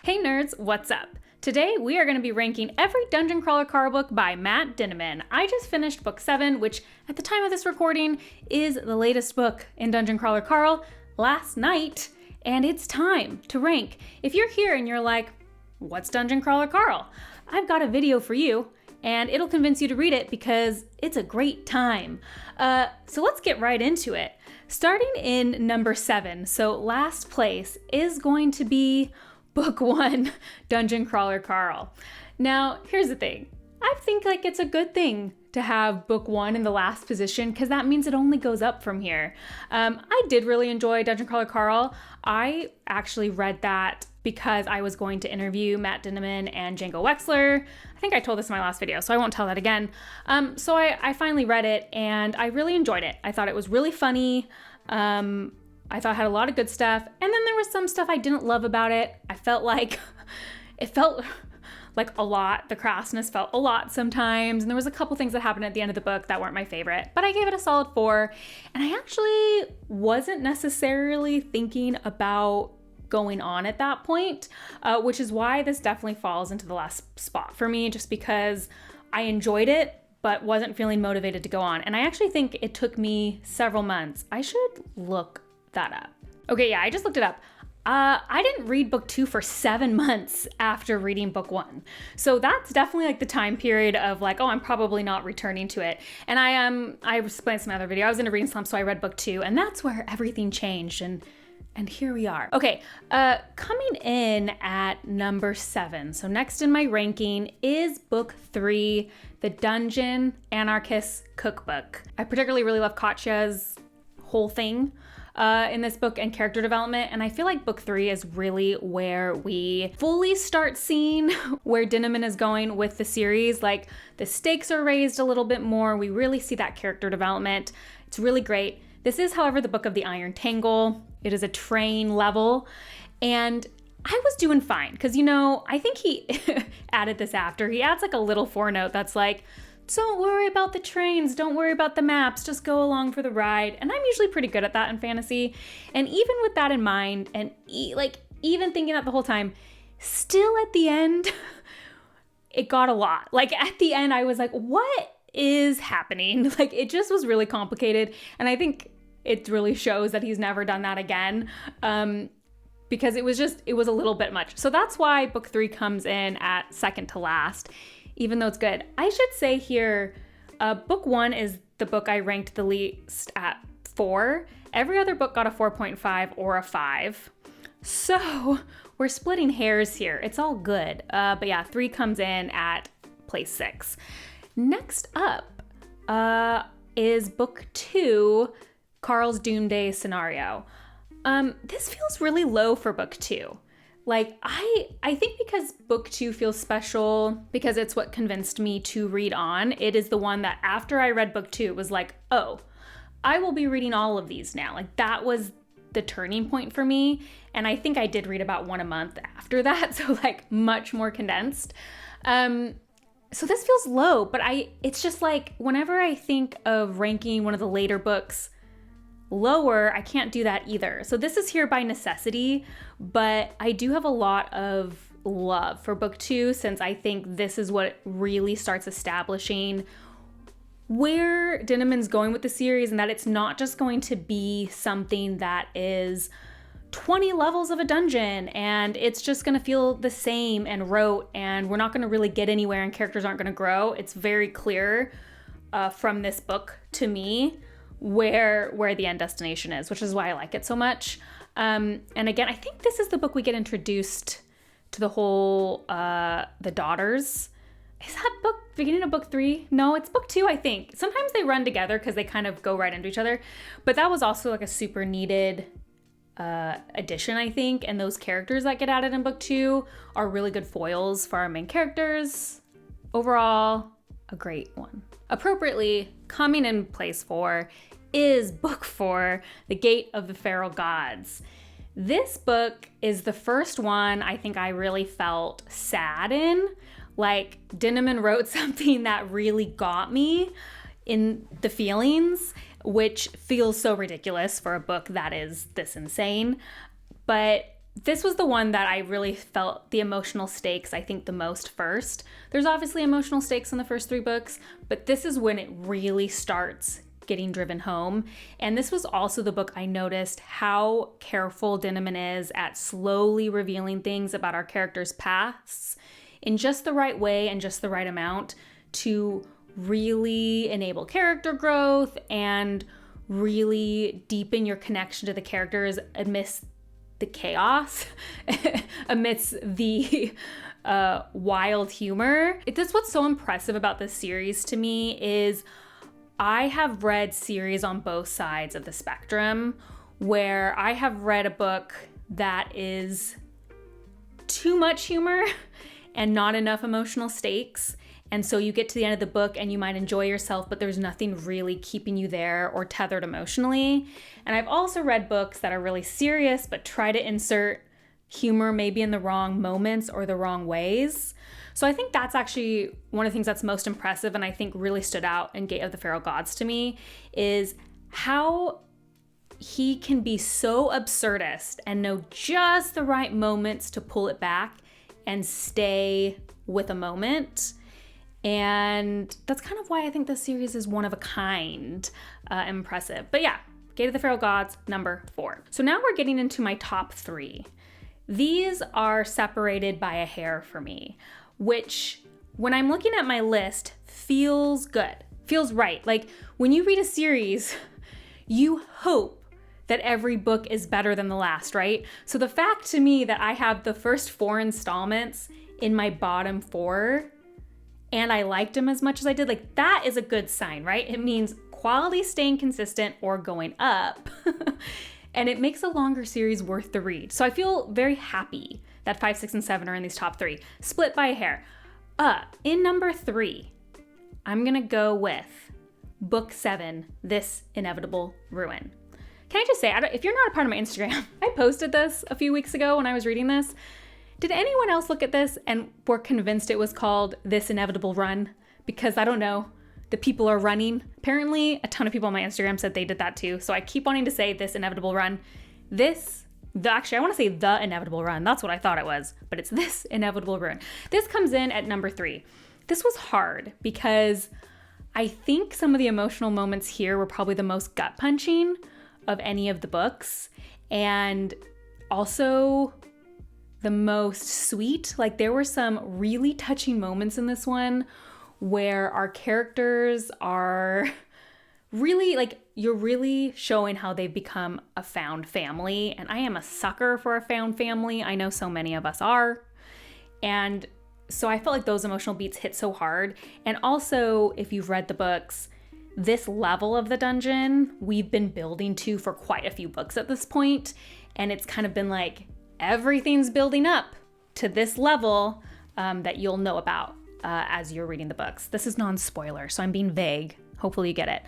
Hey nerds, what's up? Today we are going to be ranking every Dungeon Crawler Carl book by Matt Dinniman. I just finished book 7, which at the time of this recording is the latest book in Dungeon Crawler Carl, last night, and it's time to rank. If you're here and you're like, what's Dungeon Crawler Carl? I've got a video for you, and it'll convince you to read it because it's a great time. So let's get right into it. Starting in number 7, so last place is going to be Book 1, Dungeon Crawler Carl. Now, here's the thing. I think it's a good thing to have Book 1 in the last position because that means it only goes up from here. I did really enjoy Dungeon Crawler Carl. I actually read that because I was going to interview Matt Dinniman and Django Wexler. I think I told this in my last video, so I won't tell that again. So I finally read it and I really enjoyed it. I thought it was really funny. I thought it had a lot of good stuff. And then there was some stuff I didn't love about it. I felt like it felt like a lot. The crassness felt a lot sometimes. And there was a couple things that happened at the end of the book that weren't my favorite, but I gave it a solid 4. And I actually wasn't necessarily thinking about going on at that point, which is why this definitely falls into the last spot for me, just because I enjoyed it, but wasn't feeling motivated to go on. And I actually think it took me several months. I should look that up. Okay, yeah, I just looked it up. I didn't read book 2 for 7 months after reading book 1. So that's definitely the time period of oh, I'm probably not returning to it. And I explained in my other video, I was in a reading slump, so I read book 2, and that's where everything changed, and here we are. Okay, coming in at number 7. So next in my ranking is book 3, The Dungeon Anarchist Cookbook. I particularly really love Katya's whole thing in this book and character development, and I feel like book 3 is really where we fully start seeing where Dinniman is going with the series. The stakes are raised a little bit more. We really see that character development. It's really great. This is, however, the book of the Iron Tangle. It is a train level, and I was doing fine because, I think he added this after. He adds a little footnote that's don't worry about the trains, don't worry about the maps, just go along for the ride. And I'm usually pretty good at that in fantasy. And even with that in mind, and even thinking that the whole time, still at the end, it got a lot. At the end, I was like, what is happening? It just was really complicated. And I think it really shows that he's never done that again. Because it was a little bit much. So that's why book 3 comes in at second to last, even though it's good. I should say here, book 1 is the book I ranked the least at 4. Every other book got a 4.5 or a 5. So we're splitting hairs here. It's all good. But yeah, 3 comes in at place 6. Next up is book 2, Carl's Doomsday Scenario. This feels really low for book 2. I think because book 2 feels special because it's what convinced me to read on. It is the one that after I read book 2, it was oh, I will be reading all of these now. That was the turning point for me. And I think I did read about 1 a month after that. So much more condensed. So this feels low, but it's just whenever I think of ranking one of the later books lower, I can't do that either. So this is here by necessity, but I do have a lot of love for book 2 since I think this is what really starts establishing where Dinniman's going with the series, and that it's not just going to be something that is 20 levels of a dungeon and it's just going to feel the same and rote, and we're not going to really get anywhere and characters aren't going to grow. It's very clear from this book to me where the end destination is, which is why I like it so much. And again, I think this is the book we get introduced to the whole the daughters. Is that book beginning of book 3? No, it's book 2, I think. Sometimes they run together because they kind of go right into each other, but that was also a super needed addition, I think, and those characters that get added in book 2 are really good foils for our main characters. Overall, a great one. Appropriately, coming in place 4 is book 4, The Gate of the Feral Gods. This book is the first one I think I really felt sad in. Dinniman wrote something that really got me in the feelings, which feels so ridiculous for a book that is this insane. But This was the one that I really felt the emotional stakes, I think, the most first. There's obviously emotional stakes in the first 3 books, but this is when it really starts getting driven home. And this was also the book I noticed how careful Dinniman is at slowly revealing things about our characters' pasts in just the right way and just the right amount to really enable character growth and really deepen your connection to the characters amidst the chaos, amidst the wild humor. That's what's so impressive about this series to me is I have read series on both sides of the spectrum where I have read a book that is too much humor and not enough emotional stakes. And so you get to the end of the book and you might enjoy yourself, but there's nothing really keeping you there or tethered emotionally. And I've also read books that are really serious, but try to insert humor maybe in the wrong moments or the wrong ways. So I think that's actually one of the things that's most impressive and I think really stood out in Gate of the Feral Gods to me is how he can be so absurdist and know just the right moments to pull it back and stay with a moment. And that's kind of why I think this series is one of a kind, impressive. But yeah, Gate of the Feral Gods, number 4. So now we're getting into my top 3. These are separated by a hair for me, which when I'm looking at my list feels good, feels right. Like when you read a series, you hope that every book is better than the last, right? So the fact to me that I have the first 4 installments in my bottom 4 and I liked them as much as I did, like that is a good sign, right? It means quality staying consistent or going up. And it makes a longer series worth the read. So I feel very happy that 5, 6, and 7 are in these top 3, split by a hair. In number 3, I'm gonna go with book 7, This Inevitable Ruin. Can I just say, if you're not a part of my Instagram, I posted this a few weeks ago when I was reading this. Did anyone else look at this and were convinced it was called This Inevitable Run? Because I don't know, the people are running. Apparently, a ton of people on my Instagram said they did that too. So I keep wanting to say This Inevitable Run. Actually, I want to say The Inevitable Run. That's what I thought it was, but it's This Inevitable Ruin. This comes in at number 3. This was hard because I think some of the emotional moments here were probably the most gut-punching of any of the books. And also the most sweet. Like there were some really touching moments in this one where our characters are really like, you're really showing how they've become a found family. And I am a sucker for a found family. I know so many of us are. And so I felt like those emotional beats hit so hard. And also, if you've read the books, this level of the dungeon we've been building to for quite a few books at this point. And it's kind of been like, everything's building up to this level that you'll know about as you're reading the books. This is non-spoiler, so I'm being vague. Hopefully you get it.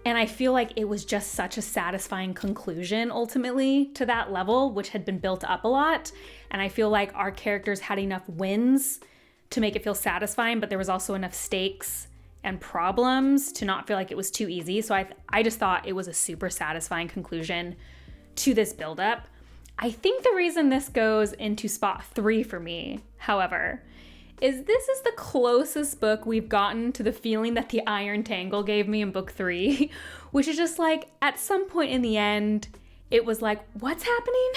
And I feel like it was just such a satisfying conclusion ultimately to that level, which had been built up a lot. And I feel like our characters had enough wins to make it feel satisfying, but there was also enough stakes and problems to not feel like it was too easy. So I just thought it was a super satisfying conclusion to this buildup. I think the reason this goes into spot 3 for me, however, is this is the closest book we've gotten to the feeling that the Iron Tangle gave me in book 3, which is just like, at some point in the end, it was like, what's happening?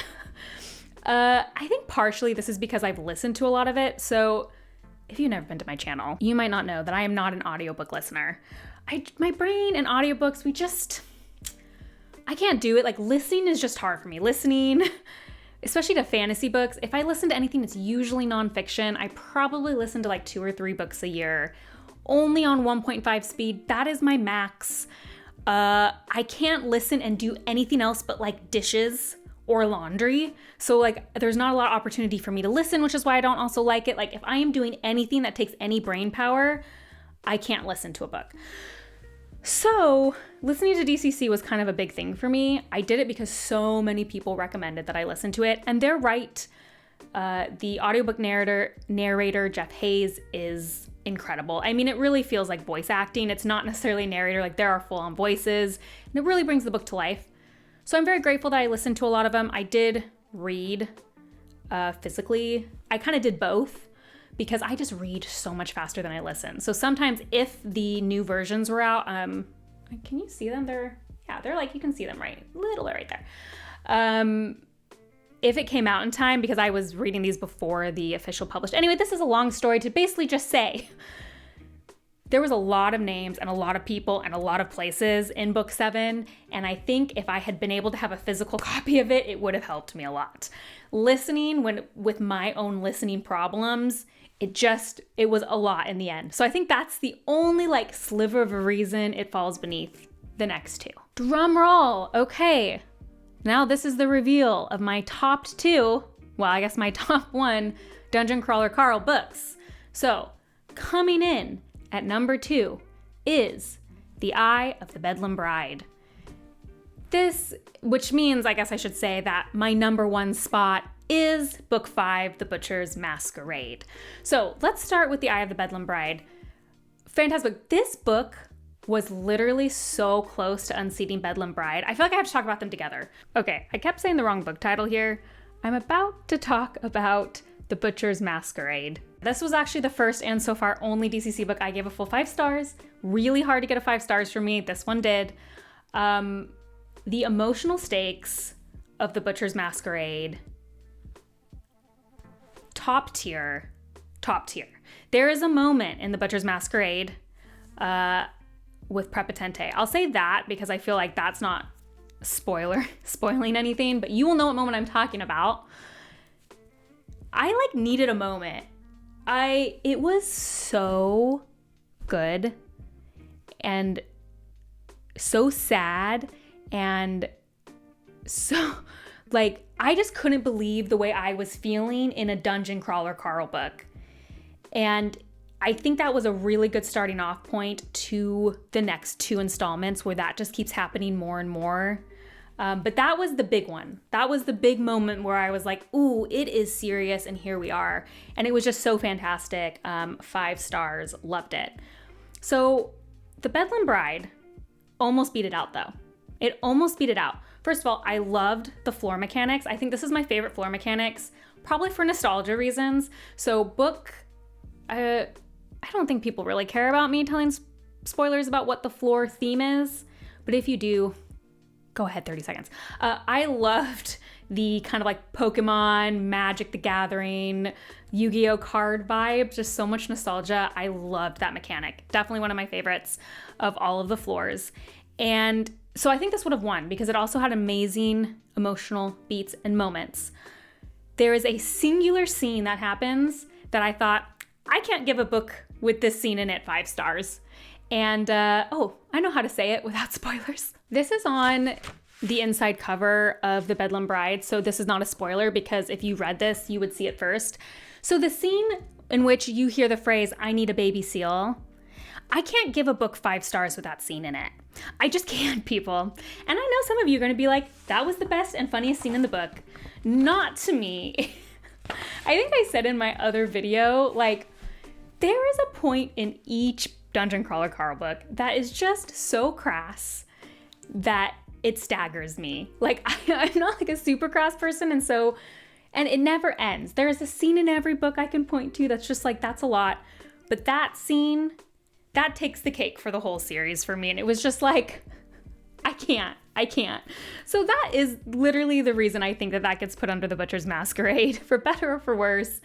I think partially this is because I've listened to a lot of it. So if you've never been to my channel, you might not know that I am not an audiobook listener. My brain and audiobooks, I can't do it. Like listening is just hard for me. Listening, especially to fantasy books. If I listen to anything that's usually nonfiction, I probably listen to like 2 or 3 books a year, only on 1.5 speed. That is my max. I can't listen and do anything else but like dishes or laundry. So like there's not a lot of opportunity for me to listen, which is why I don't also like it. Like if I am doing anything that takes any brain power, I can't listen to a book. So listening to DCC was kind of a big thing for me. I did it because so many people recommended that I listen to it, and they're right. The audiobook narrator, Jeff Hayes, is incredible. I mean, it really feels like voice acting. It's not necessarily a narrator, like there are full-on voices, and it really brings the book to life. So I'm very grateful that I listened to a lot of them. I did read physically. I kind of did both because I just read so much faster than I listen. So sometimes if the new versions were out, can you see them? They're like, you can see them right, little bit right there. If it came out in time, because I was reading these before the official published. Anyway, this is a long story to basically just say there was a lot of names and a lot of people and a lot of places in book 7. And I think if I had been able to have a physical copy of it, it would have helped me a lot. Listening with my own listening problems, it was a lot in the end. So I think that's the only like sliver of a reason it falls beneath the next two. Drum roll. Okay. Now this is the reveal of my top 2, well, I guess my top 1 Dungeon Crawler Carl books. So coming in at number 2 is The Eye of the Bedlam Bride. This, which means, I guess I should say that my number 1 spot is book 5, The Butcher's Masquerade. So let's start with The Eye of the Bedlam Bride. Fantastic. This book was literally so close to unseating Bedlam Bride. I feel like I have to talk about them together. Okay, I kept saying the wrong book title here. I'm about to talk about The Butcher's Masquerade. This was actually the first and so far only DCC book I gave a full 5 stars. Really hard to get a 5 stars from me. This one did. The emotional stakes of The Butcher's Masquerade, top tier. There is a moment in The Butcher's Masquerade with Prepotente. I'll say that because I feel like that's not spoiling anything, but you will know what moment I'm talking about. I needed a moment. It was so good and so sad and so I just couldn't believe the way I was feeling in a Dungeon Crawler Carl book. And I think that was a really good starting off point to the next 2 installments where that just keeps happening more and more. But that was the big one. That was the big moment where I was like, ooh, it is serious and here we are. And it was just so fantastic. 5 stars, loved it. So The Bedlam Bride almost beat it out though. It almost beat it out. First of all, I loved the floor mechanics. I think this is my favorite floor mechanics, probably for nostalgia reasons. So I don't think people really care about me telling spoilers about what the floor theme is, but if you do, go ahead, 30 seconds. I loved the kind of Pokemon, Magic the Gathering, Yu-Gi-Oh card vibe, just so much nostalgia. I loved that mechanic. Definitely one of my favorites of all of the floors. And so I think this would have won because it also had amazing emotional beats and moments. There is a singular scene that happens that I thought, I can't give a book with this scene in it 5 stars. And, I know how to say it without spoilers. This is on the inside cover of The Bedlam Bride, so this is not a spoiler because if you read this, you would see it first. So the scene in which you hear the phrase, I need a baby seal, I can't give a book 5 stars with that scene in it. I just can't, people. And I know some of you are going to be like, that was the best and funniest scene in the book. Not to me. I think I said in my other video, there is a point in each Dungeon Crawler Carl book that is just so crass that it staggers me. I'm not a super crass person, and it never ends. There is a scene in every book I can point to that's just that's a lot. But that scene, that takes the cake for the whole series for me. And it was just I can't. So that is literally the reason I think that gets put under The Butcher's Masquerade, for better or for worse.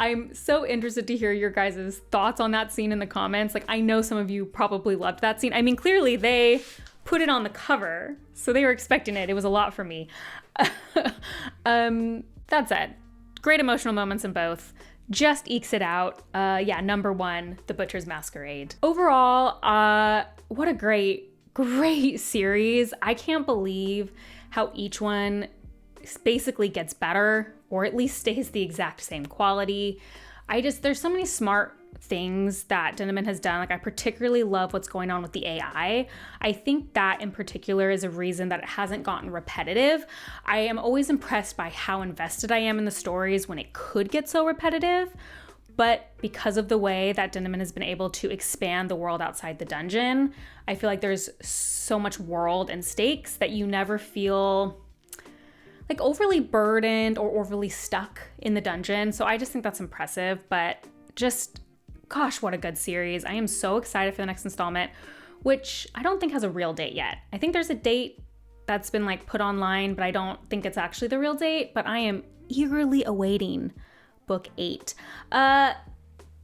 I'm so interested to hear your guys' thoughts on that scene in the comments. I know some of you probably loved that scene. I mean, clearly they put it on the cover, so they were expecting it. It was a lot for me. That said, great emotional moments in both. Just ekes it out. Number 1, The Butcher's Masquerade. Overall, what a great series. I can't believe how each one basically gets better, or at least stays the exact same quality. There's so many smart things that Dinniman has done. I particularly love what's going on with the AI. I think that in particular is a reason that it hasn't gotten repetitive. I am always impressed by how invested I am in the stories when it could get so repetitive. But because of the way that Dinniman has been able to expand the world outside the dungeon, I feel like there's so much world and stakes that you never feel like overly burdened or overly stuck in the dungeon. So I just think that's impressive, but just, gosh, what a good series. I am so excited for the next installment, which I don't think has a real date yet. I think there's a date that's been like put online, but I don't think it's actually the real date, but I am eagerly awaiting book 8.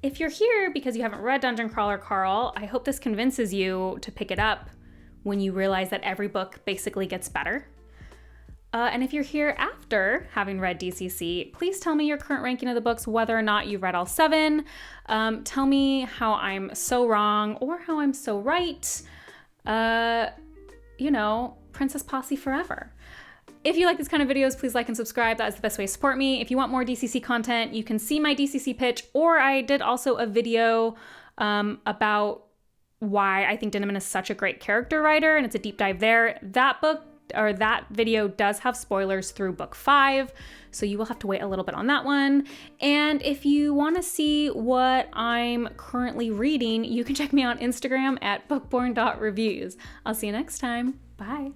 If you're here because you haven't read Dungeon Crawler Carl, I hope this convinces you to pick it up when you realize that every book basically gets better. And if you're here after having read DCC, please tell me your current ranking of the books, whether or not you've read all 7. Tell me how I'm so wrong or how I'm so right. Princess Posse forever. If you like these kind of videos, please like and subscribe. That is the best way to support me. If you want more DCC content, you can see my DCC pitch, or I did also a video about why I think Dinniman is such a great character writer, and it's a deep dive there. That video does have spoilers through book 5, so you will have to wait a little bit on that one. And if you want to see what I'm currently reading, you can check me on Instagram at bookborn.reviews. I'll see you next time. Bye.